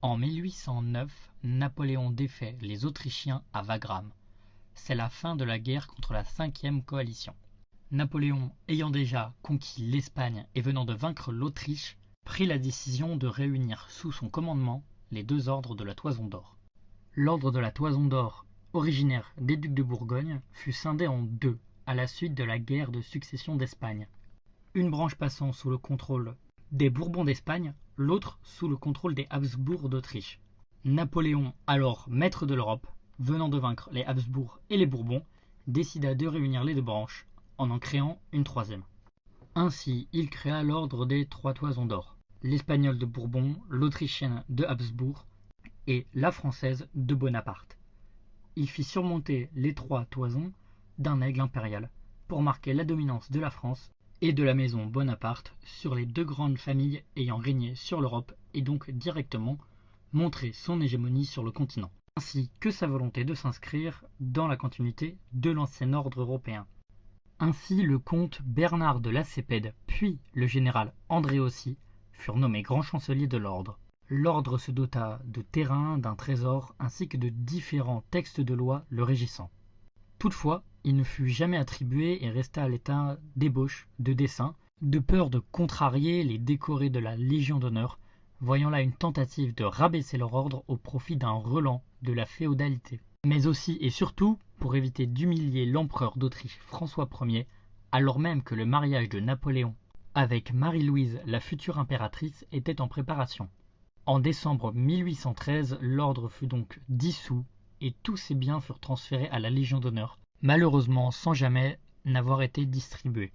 En 1809, Napoléon défait les Autrichiens à Wagram. C'est la fin de la guerre contre la 5e coalition. Napoléon, ayant déjà conquis l'Espagne et venant de vaincre l'Autriche, prit la décision de réunir sous son commandement les deux ordres de la Toison d'Or. L'ordre de la Toison d'Or, originaire des ducs de Bourgogne, fut scindé en deux à la suite de la guerre de succession d'Espagne. Une branche passant sous le contrôle des Bourbons d'Espagne, l'autre sous le contrôle des Habsbourg d'Autriche. Napoléon, alors maître de l'Europe, venant de vaincre les Habsbourg et les Bourbons, décida de réunir les deux branches en créant une troisième. Ainsi, il créa l'ordre des Trois Toisons d'Or, l'espagnole de Bourbon, l'autrichienne de Habsbourg et la française de Bonaparte. Il fit surmonter les trois toisons d'un aigle impérial pour marquer la dominance de la France et de la maison Bonaparte sur les deux grandes familles ayant régné sur l'Europe et donc directement montrer son hégémonie sur le continent, ainsi que sa volonté de s'inscrire dans la continuité de l'ancien ordre européen. Ainsi, le comte Bernard de Lacépède puis le général Andréossy furent nommés grands chanceliers de l'ordre. L'ordre se dota de terrains, d'un trésor ainsi que de différents textes de loi le régissant. Toutefois, il ne fut jamais attribué et resta à l'état d'ébauche, de dessein, de peur de contrarier les décorés de la Légion d'honneur, voyant là une tentative de rabaisser leur ordre au profit d'un relent de la féodalité. Mais aussi et surtout pour éviter d'humilier l'empereur d'Autriche François Ier, alors même que le mariage de Napoléon avec Marie-Louise, la future impératrice, était en préparation. En décembre 1813, l'ordre fut donc dissous et tous ses biens furent transférés à la Légion d'honneur, malheureusement sans jamais n'avoir été distribués.